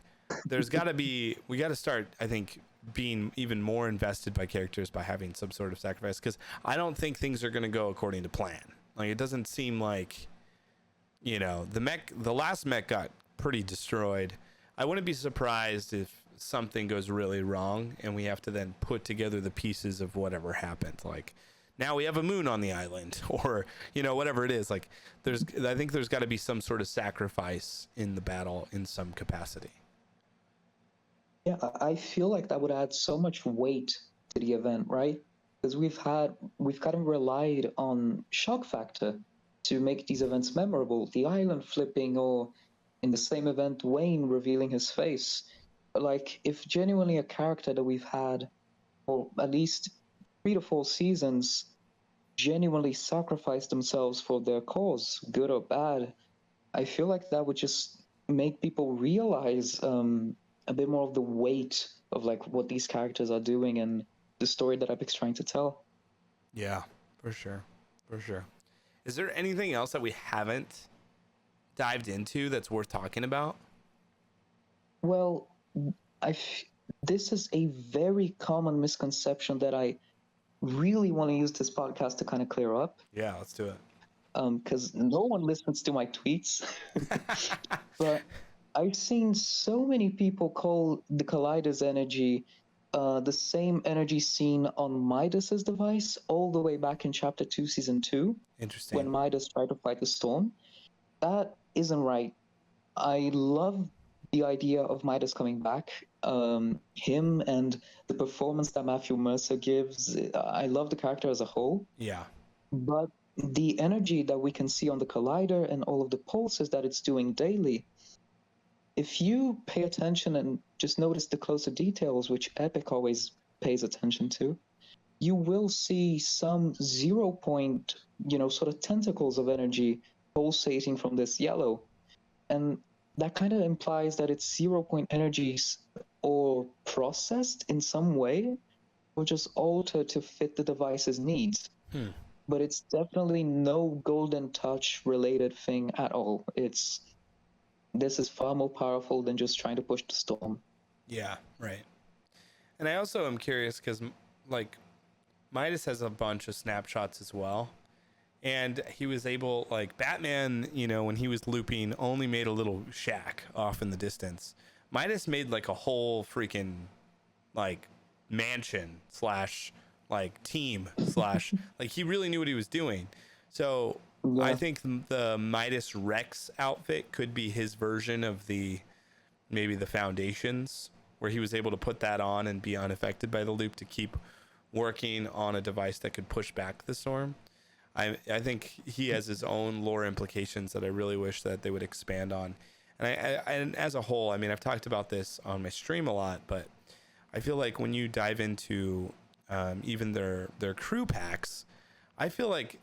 there's got to be, we got to start, I think, being even more invested by characters by having some sort of sacrifice, because I don't think things are going to go according to plan. Like, it doesn't seem like, the last mech got pretty destroyed. I wouldn't be surprised if something goes really wrong and we have to then put together the pieces of whatever happened. Like, now we have a moon on the island, or whatever it is. Like, I think there's got to be some sort of sacrifice in the battle in some capacity. Yeah, I feel like that would add so much weight to the event, right? Because we've kind of relied on shock factor to make these events memorable. The island flipping, or in the same event, Wayne revealing his face. Like, if genuinely a character that we've had, or at least 3 to 4 seasons, genuinely sacrificed themselves for their cause, good or bad, I feel like that would just make people realize a bit more of the weight of like what these characters are doing and the story that Epic's trying to tell. Yeah, for sure. Is there anything else that we haven't dived into that's worth talking about? Well, this is a very common misconception that I really want to use this podcast to kind of clear up. Yeah, let's do it. Because no one listens to my tweets. But I've seen so many people call the Collider's energy the same energy seen on Midas's device all the way back in Chapter 2, Season 2. Interesting. When Midas tried to fight the storm. That isn't right. I love the idea of Midas coming back. Him and the performance that Matthew Mercer gives. I love the character as a whole. Yeah. But the energy that we can see on the collider and all of the pulses that it's doing daily, if you pay attention and just notice the closer details, which Epic always pays attention to, you will see some 0 point, sort of tentacles of energy pulsating from this yellow. And that kind of implies that it's 0 point energies or processed in some way or just altered to fit the device's needs. But it's definitely no golden touch related thing at all. This is far more powerful than just trying to push the storm. Yeah, right. And I also am curious because, like, Midas has a bunch of snapshots as well. And he was able, like, Batman, when he was looping, only made a little shack off in the distance. Midas made, like, a whole freaking, like, mansion slash, like, team slash, like, he really knew what he was doing. So Yeah. I think the Midas Rex outfit could be his version of maybe the Foundations, where he was able to put that on and be unaffected by the loop to keep working on a device that could push back the storm. I think he has his own lore implications that I really wish that they would expand on. And as a whole, I mean, I've talked about this on my stream a lot, but I feel like when you dive into even their crew packs, I feel like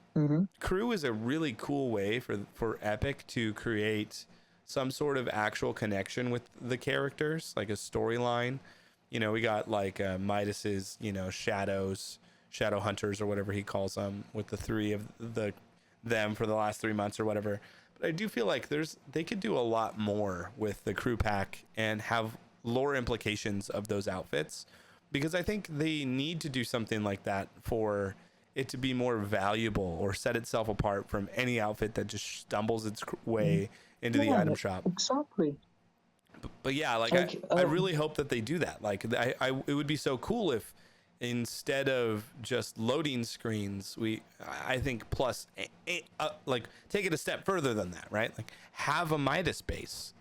crew is a really cool way for Epic to create some sort of actual connection with the characters, like a storyline. We got like Midas's, shadow hunters or whatever he calls them, with the three of them for the last 3 months or whatever. But I do feel like they could do a lot more with the crew pack and have lore implications of those outfits, because I think they need to do something like that for it to be more valuable or set itself apart from any outfit that just stumbles its way into the item shop. Exactly. But yeah, like I really hope that they do that. Like it would be so cool if instead of just loading screens, I think plus like take it a step further than that, right? Like have a Midas base,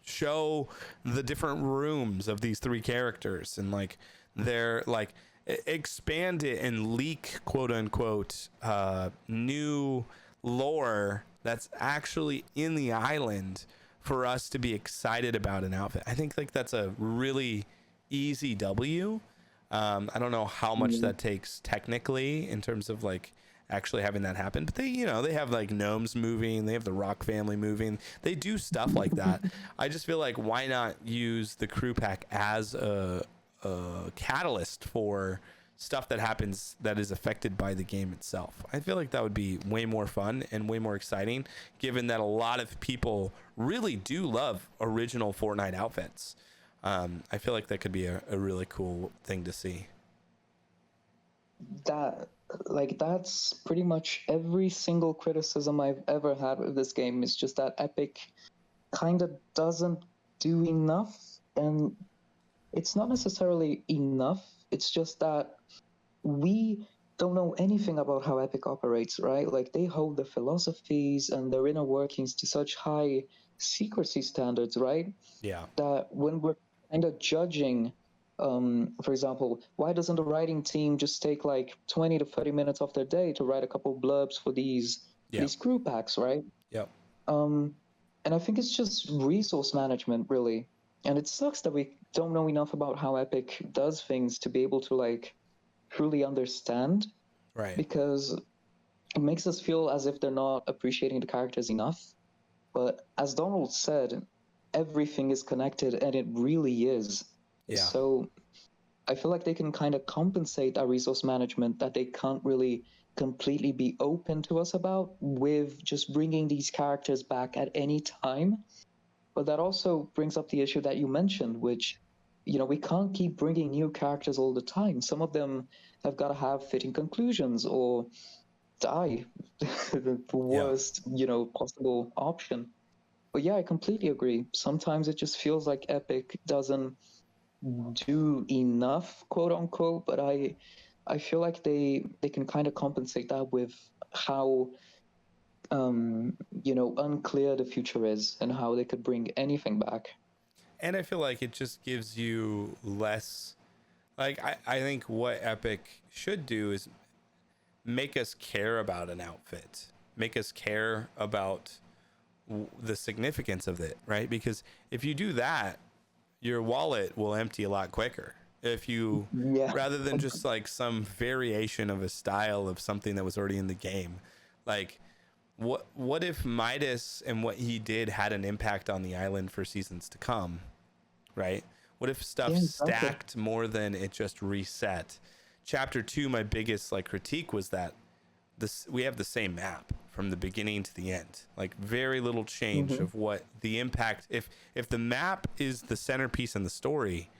show the different rooms of these three characters and like they're like expand it and leak quote unquote new lore that's actually in the island for us to be excited about an outfit. I think like that's a really easy W. I don't know how much that takes technically in terms of like actually having that happen, but they have like gnomes moving, they have the rock family moving, they do stuff like that. I just feel like why not use the crew pack as a catalyst for stuff that happens that is affected by the game itself. I feel like that would be way more fun and way more exciting, given that a lot of people really do love original Fortnite outfits. I feel like that could be a really cool thing to see. That's pretty much every single criticism I've ever had with this game, is just that Epic kind of doesn't do enough. And it's not necessarily enough, it's just that we don't know anything about how Epic operates, right? Like they hold the philosophies and their inner workings to such high secrecy standards, right? Yeah. That when we're kind of judging, for example, why doesn't the writing team just take like 20 to 30 minutes off their day to write a couple blurbs for these crew packs, right? Yep. And I think it's just resource management, really. And it sucks that we don't know enough about how Epic does things to be able to like truly understand, right? Because it makes us feel as if they're not appreciating the characters enough. But as Donald said, everything is connected, and it really is. Yeah. So I feel like they can kind of compensate our resource management that they can't really completely be open to us about with just bringing these characters back at any time. But that also brings up the issue that you mentioned, which, we can't keep bringing new characters all the time. Some of them have got to have fitting conclusions or die, the worst, possible option. But yeah, I completely agree. Sometimes it just feels like Epic doesn't do enough, quote unquote, but I feel like they can kind of compensate that with how unclear the future is and how they could bring anything back. And I feel like it just gives you less, like I think what Epic should do is make us care about an outfit, make us care about the significance of it, right? Because if you do that, your wallet will empty a lot quicker. If you, Yeah. rather than just like some variation of a style of something that was already in the game, like what if Midas and what he did had an impact on the island for seasons to come, right? What if stuff stacked more than it just reset? Chapter 2, my biggest like critique was that we have the same map from the beginning to the end, like very little change of what the impact. If the map is the centerpiece in the story,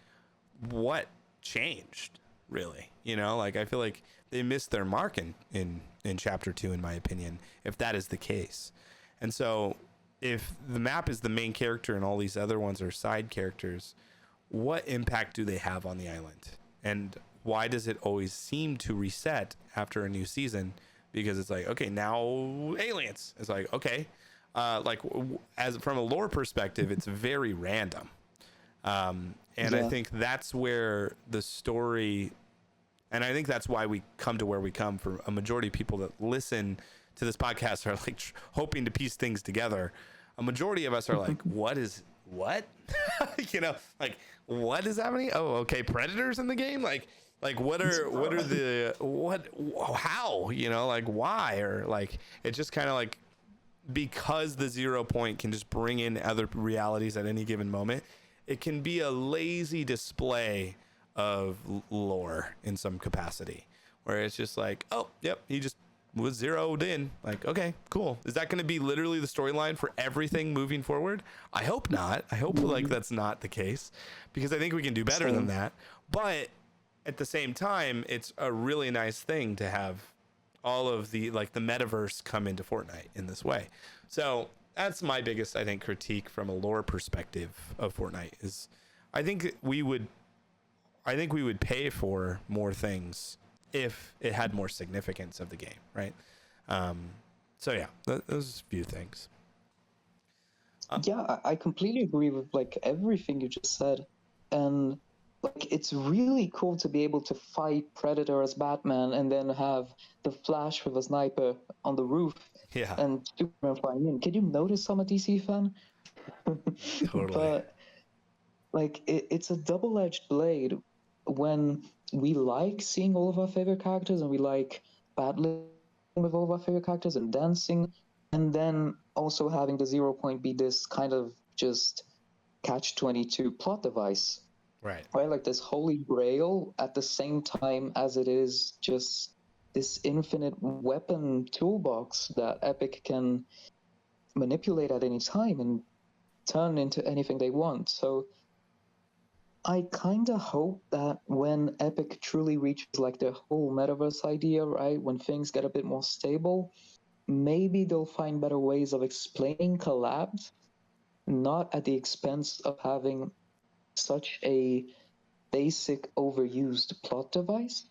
what changed really? You know, like I feel like they missed their mark in chapter 2, in my opinion, if that is the case. And so if the map is the main character and all these other ones are side characters, what impact do they have on the island? And why does it always seem to reset after a new season? Because it's like, okay, now aliens. It's like, okay, as from a lore perspective, it's very random. And I think that's where the story, and I think that's why we come to where we come. For a majority of people that listen to this podcast are like hoping to piece things together. A majority of us are like, what? You know, like what is happening? Oh, okay, predators in the game? Like how, you know, like why? Or like it just kind of like, because the 0 point can just bring in other realities at any given moment, it can be a lazy display of lore in some capacity, where it's just like, oh yep, he just was zeroed in. Like, okay, cool. Is that going to be literally the storyline for everything moving forward? I hope not. I hope like that's not the case, because I think we can do better than that. But at the same time, it's a really nice thing to have all of the like the metaverse come into Fortnite in this way. So that's my biggest, I think, critique from a lore perspective of Fortnite is I think we would pay for more things if it had more significance of the game, right? So yeah, those few things. Yeah, I completely agree with like everything you just said, and like it's really cool to be able to fight Predator as Batman and then have the Flash with a sniper on the roof, Yeah, and Superman flying in. Can you notice I'm a DC fan? totally. But like it's a double-edged blade when we like seeing all of our favorite characters and we like battling with all of our favorite characters and dancing, and then also having the 0 point be this kind of just catch-22 plot device, Right. like this holy grail at the same time as it is just this infinite weapon toolbox that Epic can manipulate at any time and turn into anything they want. So I kind of hope that when Epic truly reaches like their whole metaverse idea, right, when things get a bit more stable, maybe they'll find better ways of explaining collabs, not at the expense of having such a basic overused plot device.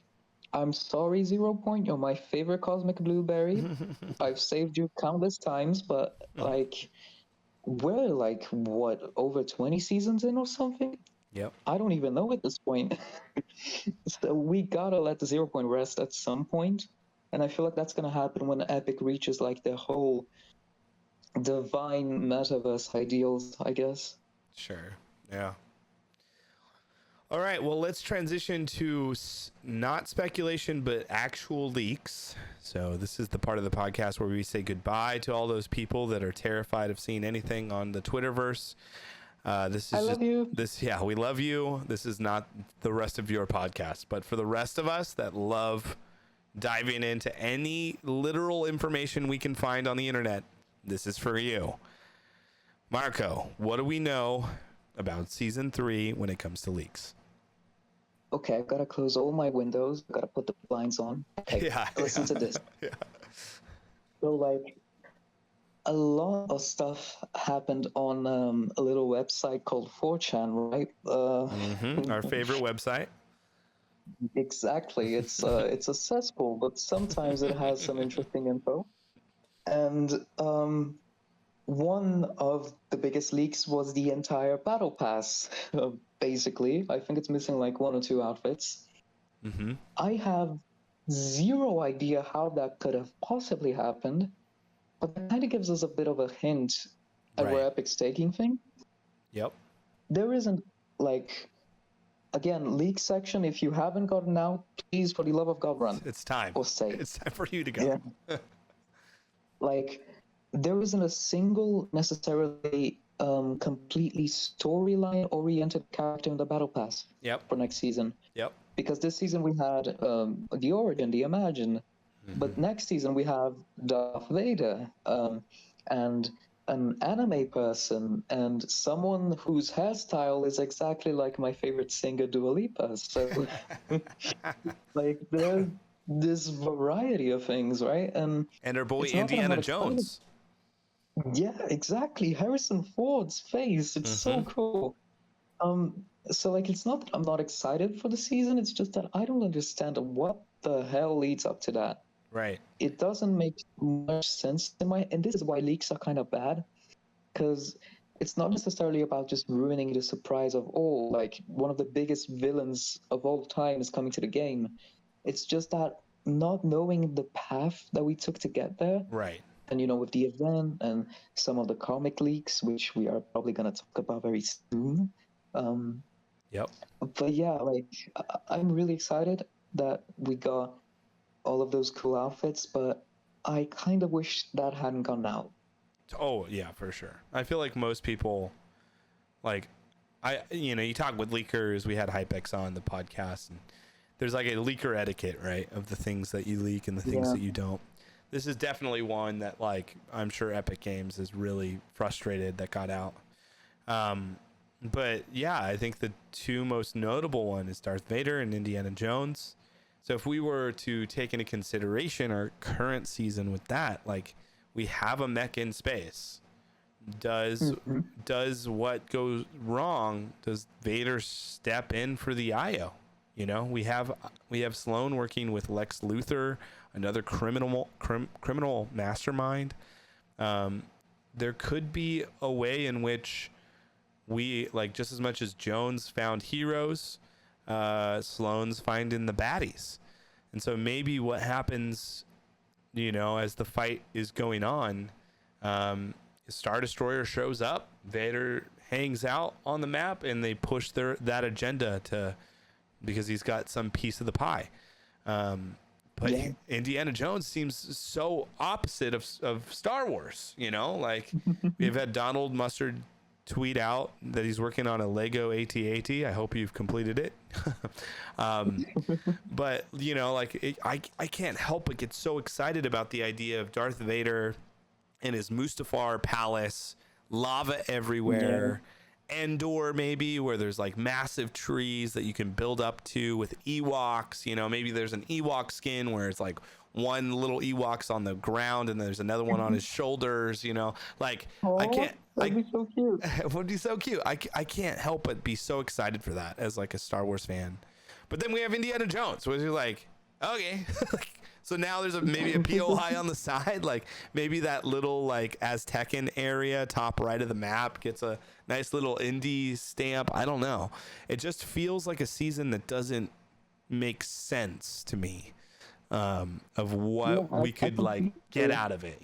I'm sorry, 0 point, you're my favorite cosmic blueberry. I've saved you countless times, but like we're like what, over 20 seasons in or something? Yep. I don't even know at this point. So we gotta let the 0 point rest at some point, and I feel like that's gonna happen when Epic reaches like their whole divine metaverse ideals, I guess. Sure. Yeah. All right, well, let's transition to not speculation, but actual leaks. So this is the part of the podcast where we say goodbye to all those people that are terrified of seeing anything on the Twitterverse. This is I love you. Yeah, we love you. This is not the rest of your podcast, but for the rest of us that love diving into any literal information we can find on the internet, this is for you. Marco, what do we know about season 3 when it comes to leaks? Okay, I've got to close all my windows. I've got to put the blinds on. Okay, listen to this. Yeah. So, like, a lot of stuff happened on a little website called 4chan, right? Our favorite website. Exactly. It's a cesspool, but sometimes it has some interesting info. And one of the biggest leaks was the entire battle pass. Basically, I think it's missing like 1 or 2 outfits. I have zero idea how that could have possibly happened, but that kind of gives us a bit of a hint at where Right. Epic's taking things. Yep. There isn't, like, again, leak section, if you haven't gotten out, please, for the love of God, run. It's time. Or stay. It's time for you to go. Yeah. Like, there isn't a single necessarily completely storyline oriented character in the battle pass Yep. for next season. Yep. Because this season we had the Origin, the Imagine, but next season we have Darth Vader, and an anime person, and someone whose hairstyle is exactly like my favorite singer, Dua Lipa. So, like, there's this variety of things, right? And our boy it's not that I'm Indiana not excited. Jones. Yeah, exactly. Harrison Ford's face. It's so cool. So, like, it's not that I'm not excited for the season, it's just that I don't understand what the hell leads up to that. Right. It doesn't make much sense in my, and this is why leaks are kind of bad, because it's not necessarily about just ruining the surprise of, oh, like, one of the biggest villains of all time is coming to the game. It's just that not knowing the path that we took to get there, Right. and, you know, with the event and some of the comic leaks, which we are probably going to talk about very soon. Yep. But yeah, like, I'm really excited that we got all of those cool outfits, but I kind of wish that hadn't gone out. Oh yeah, for sure. I feel like most people, like, you talk with leakers. We had Hypex on the podcast, and there's like a leaker etiquette, right, of the things that you leak and the things that you don't. This is definitely one that, like, I'm sure Epic Games is really frustrated that got out. But yeah, I think the two most notable one is Darth Vader and Indiana Jones. So if we were to take into consideration our current season with that, like, we have a mech in space. Does what goes wrong? Does Vader step in for the IO? You know, we have Sloane working with Lex Luthor, another criminal mastermind. There could be a way in which we, like, just as much as Jones found heroes, Sloane's finding the baddies. And so maybe what happens, as the fight is going on, Star Destroyer shows up, Vader hangs out on the map, and they push that agenda because he's got some piece of the pie. But Indiana Jones seems so opposite of Star Wars, like we've had Donald Mustard tweet out that he's working on a Lego AT-AT. I hope you've completed it. But I can't help but get so excited about the idea of Darth Vader and his Mustafar palace, lava everywhere, Endor maybe, where there's like massive trees that you can build up to with Ewoks. Maybe there's an Ewok skin where it's like one little Ewok's on the ground and there's another one on his shoulders. Like, I can't. That'd be so cute. It would be so cute. I can't help but be so excited for that as like a Star Wars fan. But then we have Indiana Jones, which is like, okay. So now there's maybe a POI on the side. Like, maybe that little like Aztecan area, top right of the map, gets a nice little indie stamp. I don't know. It just feels like a season that doesn't make sense to me, of what we could like get out of it,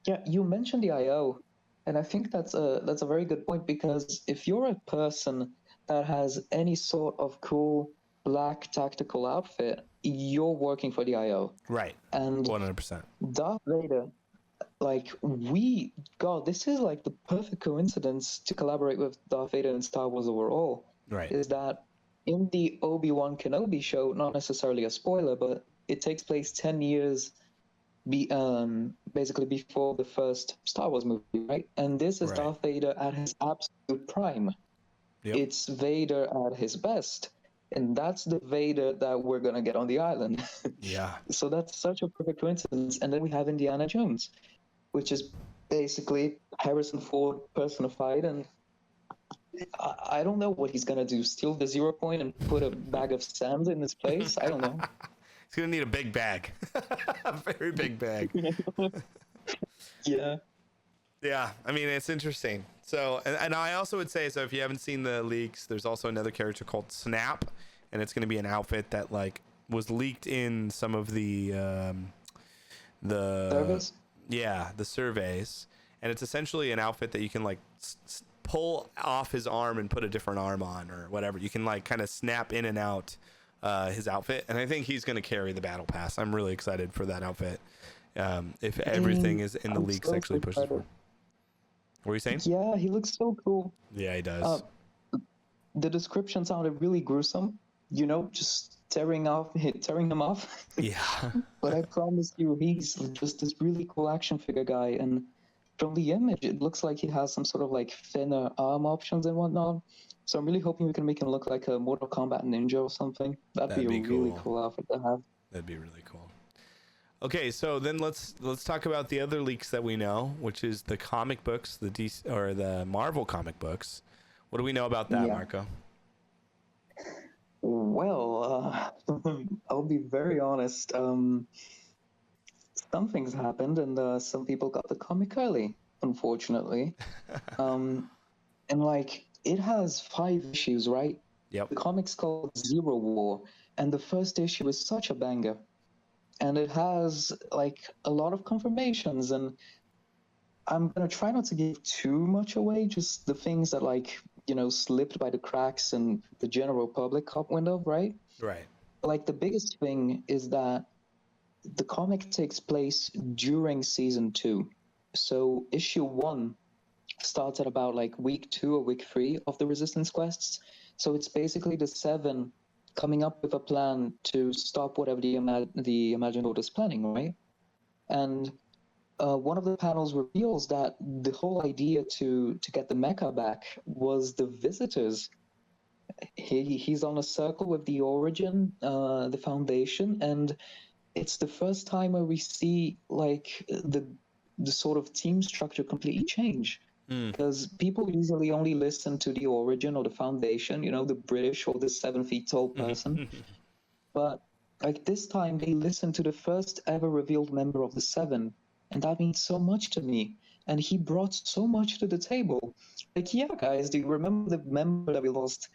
Yeah, you mentioned the IO, and I think that's a very good point, because if you're a person that has any sort of cool black tactical outfit, you're working for the IO. Right. And 100%. Darth Vader, like, this is like the perfect coincidence to collaborate with Darth Vader in Star Wars overall. Right. Is that in the Obi-Wan Kenobi show, not necessarily a spoiler, but it takes place 10 years basically before the first Star Wars movie, right? And this is Darth Vader at his absolute prime. Yep. It's Vader at his best. And that's the Vader that we're going to get on the island. Yeah. So that's such a perfect coincidence. And then we have Indiana Jones, which is basically Harrison Ford personified. And I don't know what he's going to do. Steal the 0 point and put a bag of sand in his place? I don't know. He's going to need a big bag. A very big bag. Yeah. Yeah, I mean, it's interesting. So, and I also would say, so if you haven't seen the leaks, there's also another character called Snap, and it's going to be an outfit that like was leaked in some of the Service? the surveys, and it's essentially an outfit that you can like pull off his arm and put a different arm on or whatever. You can like kind of snap in and out his outfit, and I think he's going to carry the battle pass. I'm really excited for that outfit. If everything is in the leaks so actually pushes forward. What were you saying? Yeah, he looks so cool. Yeah, he does. The description sounded really gruesome, just tearing him off. Yeah. But I promise you, he's just this really cool action figure guy. And from the image, it looks like he has some sort of like thinner arm options and whatnot. So I'm really hoping we can make him look like a Mortal Kombat ninja or something. That'd be a really cool outfit to have. That'd be really cool. Okay, so then let's talk about the other leaks that we know, which is the comic books, the DC or the Marvel comic books. What do we know about that, Marco? Well, I'll be very honest. Some things happened, and some people got the comic early, unfortunately. And like, it has 5 issues, right? Yep. The comic's called Zero War, and the first issue is such a banger. And it has like a lot of confirmations, and I'm gonna try not to give too much away, just the things that like, slipped by the cracks in the general public cop window, right? Right. Like the biggest thing is that the comic takes place during season 2. So issue 1 starts at about like week 2 or week 3 of the Resistance quests. So it's basically the 7 coming up with a plan to stop whatever the Imagined Order is planning, right? And one of the panels reveals that the whole idea to get the mecha back was the Visitors. He's on a circle with the Origin, the Foundation, and it's the first time where we see like the sort of team structure completely change. Because people usually only listen to the Origin or the Foundation, the British or the 7 feet tall person. But like this time, they listen to the first ever revealed member of the 7, and that means so much to me. And he brought so much to the table. Like, yeah, guys, do you remember the member that we lost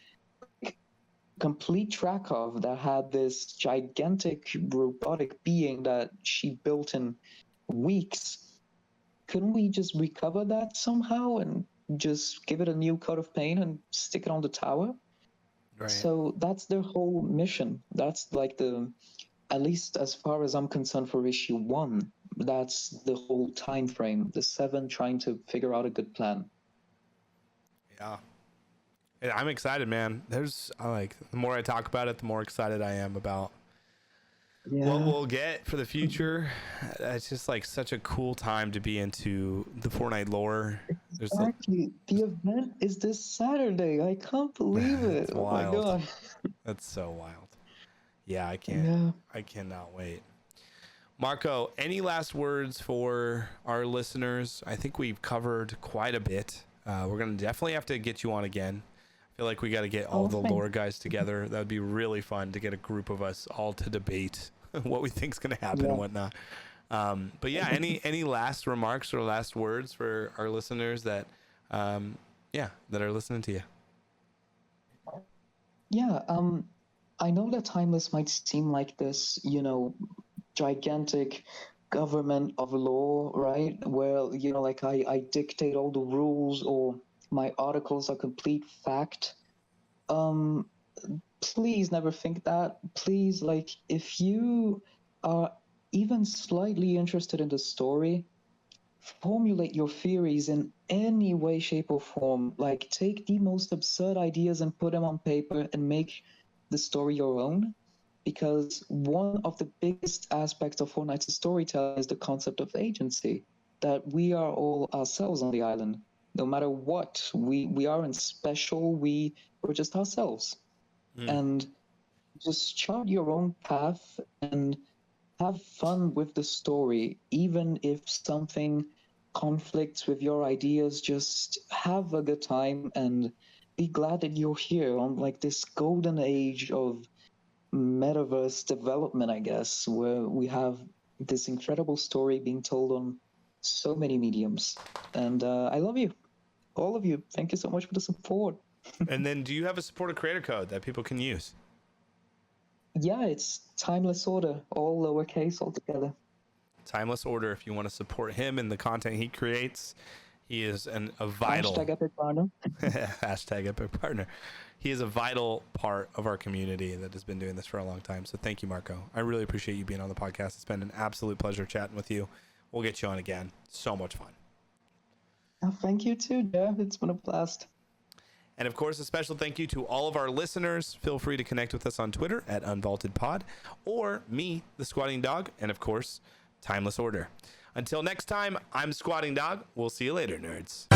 complete track of, that had this gigantic robotic being that she built in weeks? Couldn't we just recover that somehow and just give it a new coat of paint and stick it on the tower? Right. So that's their whole mission. That's like at least as far as I'm concerned, for issue 1, that's the whole time frame. The 7 trying to figure out a good plan. Yeah. I'm excited, man. There's the more I talk about it, the more excited I am about what we'll get for the future. It's just like such a cool time to be into the Fortnite lore. Exactly. The event is this Saturday. I can't believe it. Oh my god. That's so wild. Yeah, I cannot wait. Marco, any last words for our listeners? I think we've covered quite a bit. We're going to definitely have to get you on again. I feel like we got to get all the lore guys together. That would be really fun to get a group of us all to debate what we think is going to happen and whatnot. But yeah, any last remarks or last words for our listeners that are listening to you? Yeah, I know that Timeless might seem like this, gigantic government of law, right? Where, like I dictate all the rules, or my articles are complete fact. Please never think that. Please, like, if you are even slightly interested in the story, formulate your theories in any way, shape, or form. Like, take the most absurd ideas and put them on paper and make the story your own. Because one of the biggest aspects of Fortnite's storytelling is the concept of agency, that we are all ourselves on the island. No matter what, we aren't special, we're just ourselves. And just chart your own path and have fun with the story. Even if something conflicts with your ideas, just have a good time and be glad that you're here on like this golden age of metaverse development, I guess, where we have this incredible story being told on so many mediums. And I love you, all of you. Thank you so much for the support. And then do you have a supporter creator code that people can use? Yeah, it's Timeless Order, all lowercase altogether. Timeless Order. If you want to support him and the content he creates, he is a vital Hashtag epic partner. hashtag epic partner. He is a vital part of our community that has been doing this for a long time. So thank you, Marco. I really appreciate you being on the podcast. It's been an absolute pleasure chatting with you. We'll get you on again. So much fun. Oh, thank you too, Jeff. It's been a blast. And of course, a special thank you to all of our listeners. Feel free to connect with us on Twitter at UnvaultedPod, or me, the Squatingdog, and of course, Timeless Order. Until next time, I'm Squatingdog. We'll see you later, nerds.